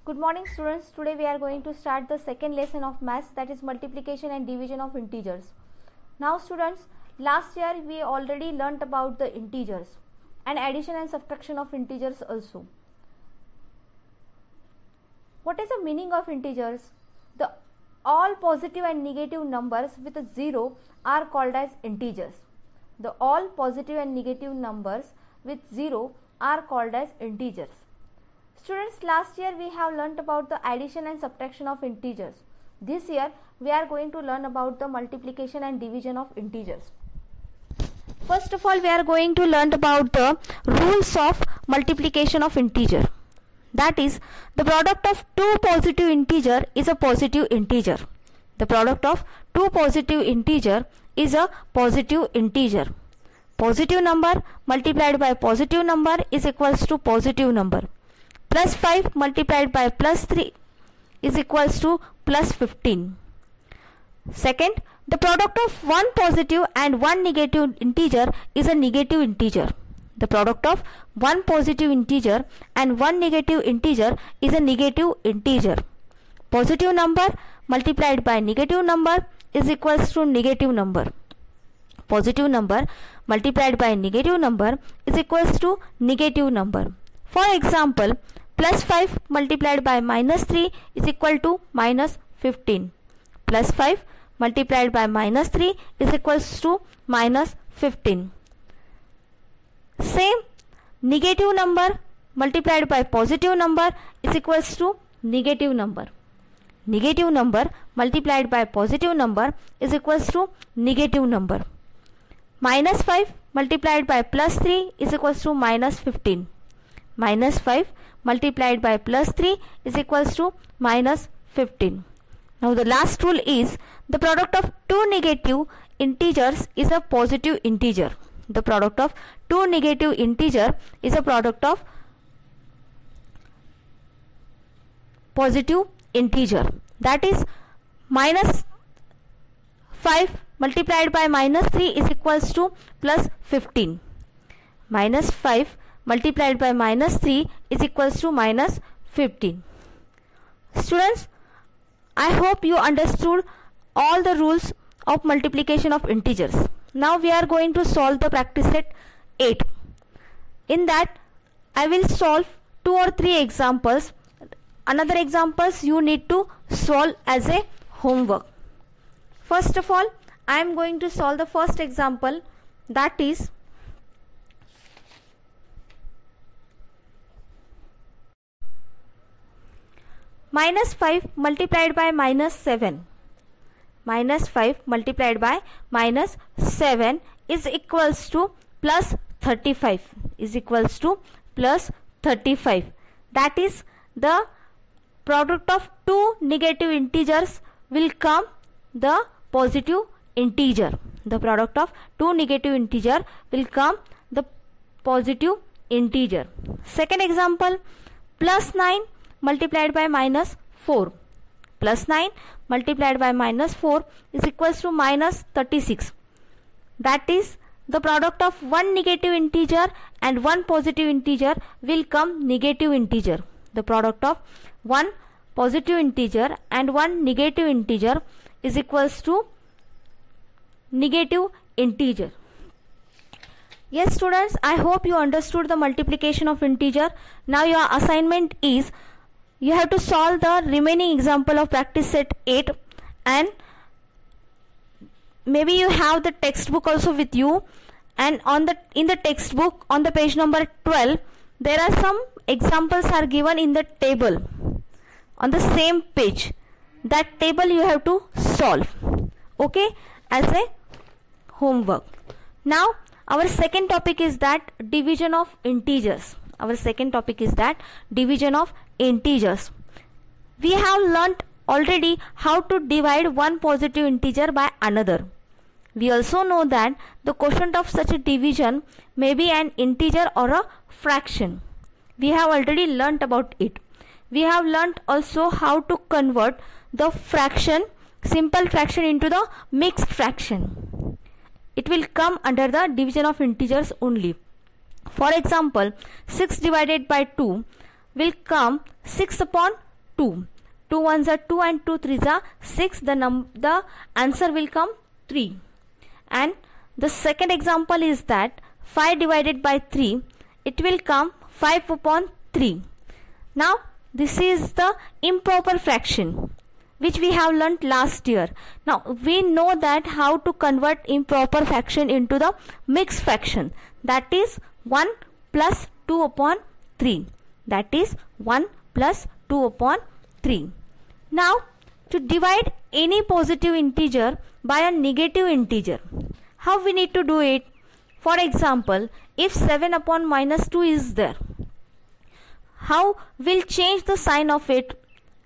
Good morning students. Today we are going to start the second lesson of maths, that is multiplication and division of integers. Now students, last year we already learnt about the integers and addition and subtraction of integers also. What is the meaning of integers? The all positive and negative numbers with a 0 are called as integers. The all positive and negative numbers with 0 are called as integers. Students, last year we have learnt about the addition and subtraction of integers. This year we are going to learn about the multiplication and division of integers. First of all, we are going to learn about the rules of multiplication of integer. That is, the product of two positive integer is a positive integer. The product of two positive integer is a positive integer. Positive number multiplied by positive number is equals to positive number. Plus 5 multiplied by plus 3 is equals to plus 15. Second, the product of one positive and one negative integer is a negative integer. The product of one positive integer and one negative integer is a negative integer. Positive number multiplied by negative number is equals to negative number. Positive number multiplied by negative number is equals to negative number. For example, plus 5 multiplied by minus 3 is equal to minus 15. Plus 5 multiplied by minus 3 is equals to minus 15. Same, negative number multiplied by positive number is equals to negative number. Negative number multiplied by positive number is equals to negative number. Minus 5 multiplied by plus 3 is equals to minus 15. Minus 5 multiplied by plus 3 is equals to minus 15. Now the last rule is the product of two negative integers is a positive integer. The product of two negative integer is a product of positive integer. That is, minus 5 multiplied by minus 3 is equals to plus 15. Minus 5 multiplied by minus 3 is equals to minus 15. Students, I hope you understood all the rules of multiplication of integers. Now we are going to solve the practice set 8. In that, I will solve 2 or 3 examples. Another examples you need to solve as a homework. First of all, I am going to solve the first example, that is minus 5 multiplied by minus 7. Minus 5 multiplied by minus 7 is equals to plus 35. Is equals to plus 35. That is, the product of two negative integers will come the positive integer. The product of two negative integer will come the positive integer. Second example, plus 9 multiplied by minus 4. Plus 9 multiplied by minus 4 is equals to minus 36. That is, the product of one negative integer and one positive integer will come negative integer. The product of one positive integer and one negative integer is equals to negative integer. Yes students, I hope you understood the multiplication of integer. Now your assignment is, you have to solve the remaining example of practice set 8, and maybe you have the textbook also with you, and in the textbook on the page number 12 there are some examples are given in the table on the same page. That table you have to solve, okay, as a homework. Now our second topic is that division of integers. Our second topic is that division of integers. We have learnt already how to divide one positive integer by another. We also know that the quotient of such a division may be an integer or a fraction. We have already learnt about it. We have learnt also how to convert the fraction, simple fraction, into the mixed fraction. It will come under the division of integers only. For example, 6 divided by 2 will come 6 upon 2. 2 ones are 2 and 2 threes are 6. The answer will come 3. And the second example is that 5 divided by 3, it will come 5 upon 3. Now this is the improper fraction which we have learnt last year. Now we know that how to convert improper fraction into the mixed fraction, that is 1 plus 2 upon 3. That is 1 plus 2 upon 3. Now to divide any positive integer by a negative integer, how we need to do it? For example, if 7 upon minus 2 is there, how we'll change the sign of it?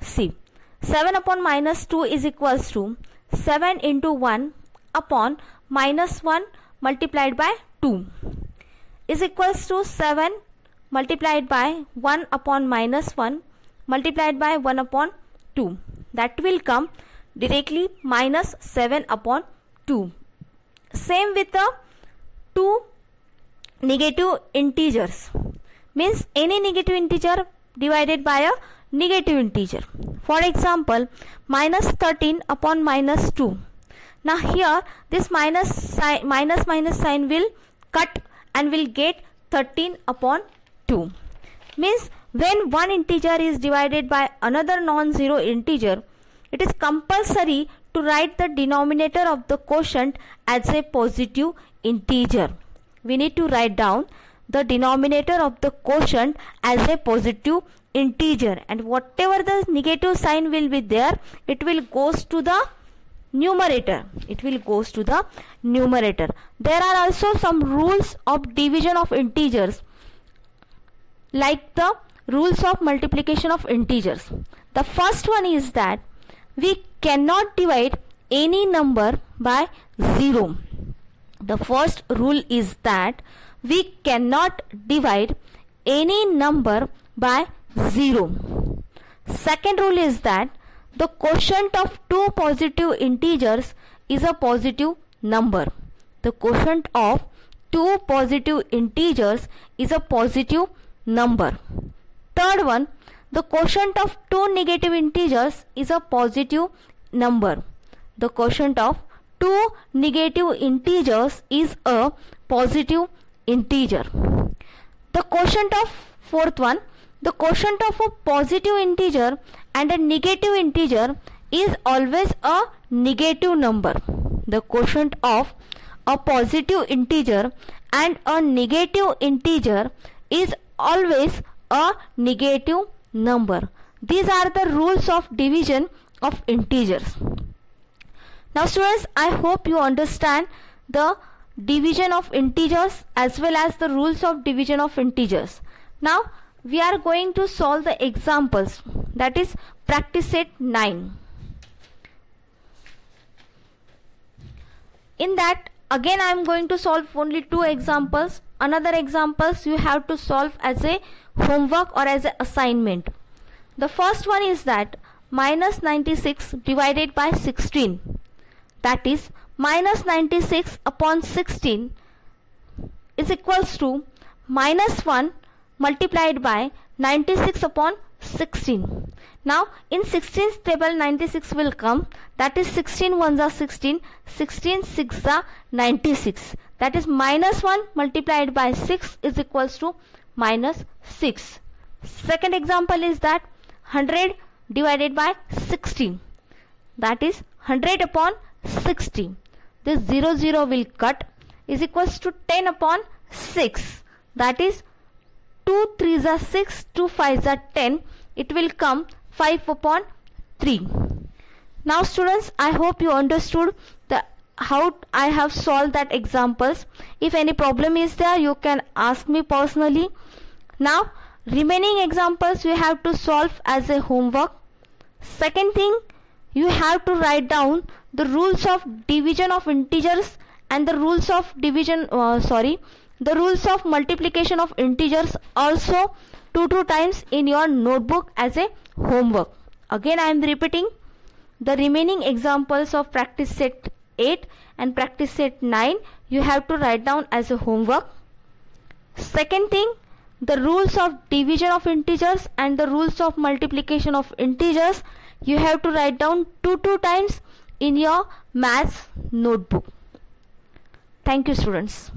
See, 7 upon minus 2 is equals to 7 into 1 upon minus 1 multiplied by 2 is equals to 7 multiplied by 1 upon minus 1 multiplied by 1 upon 2. That will come directly minus 7 upon 2. Same with the two negative integers. Means any negative integer divided by a negative integer. For example, minus 13 upon minus 2. Now here this minus sign will cut and will get 13 upon 2. Means when one integer is divided by another non-zero integer, it is compulsory to write the denominator of the quotient as a positive integer. We need to write down the denominator of the quotient as a positive integer, and whatever the negative sign will be there, it will goes to the numerator. It will goes to the numerator. There are also some rules of division of integers, like the rules of multiplication of integers. The first one is that we cannot divide any number by 0. The first rule is that we cannot divide any number by 0. Second rule is that the quotient of two positive integers is a positive number. The quotient of two positive integers is a positive number. Third one, the quotient of two negative integers is a positive number. The quotient of two negative integers is a positive integer. The quotient of fourth one, the quotient of a positive integer and a negative integer is always a negative number. The quotient of a positive integer and a negative integer is always a negative number. These are the rules of division of integers. Now students, I hope you understand the division of integers as well as the rules of division of integers. Now we are going to solve the examples, that is practice set 9. In that again I am going to solve only 2 examples. Another examples you have to solve as a homework or as an assignment. The first one is that minus 96 divided by 16, that is minus 96 upon 16 is equals to minus 1 multiplied by 96 upon 16. Now in 16th table 96 will come, that is 16 ones are 16, 16 6 are 96, that is minus 1 multiplied by 6 is equals to minus 6. Second example is that 100 divided by 16, that is 100 upon 60. This 0 will cut, is equals to 10 upon 6, that is 2 3s are 6, 2 5s are 10, it will come 5 upon 3. Now students, I hope you understood how I have solved that examples. If any problem is there, you can ask me personally. Now remaining examples you have to solve as a homework. Second thing, you have to write down the rules of division of integers and the rules of division the rules of multiplication of integers also 2 times in your notebook as a homework. Again I am repeating, the remaining examples of practice set 8 and practice set 9 you have to write down as a homework. Second thing, the rules of division of integers and the rules of multiplication of integers you have to write down two times in your maths notebook. Thank you, students.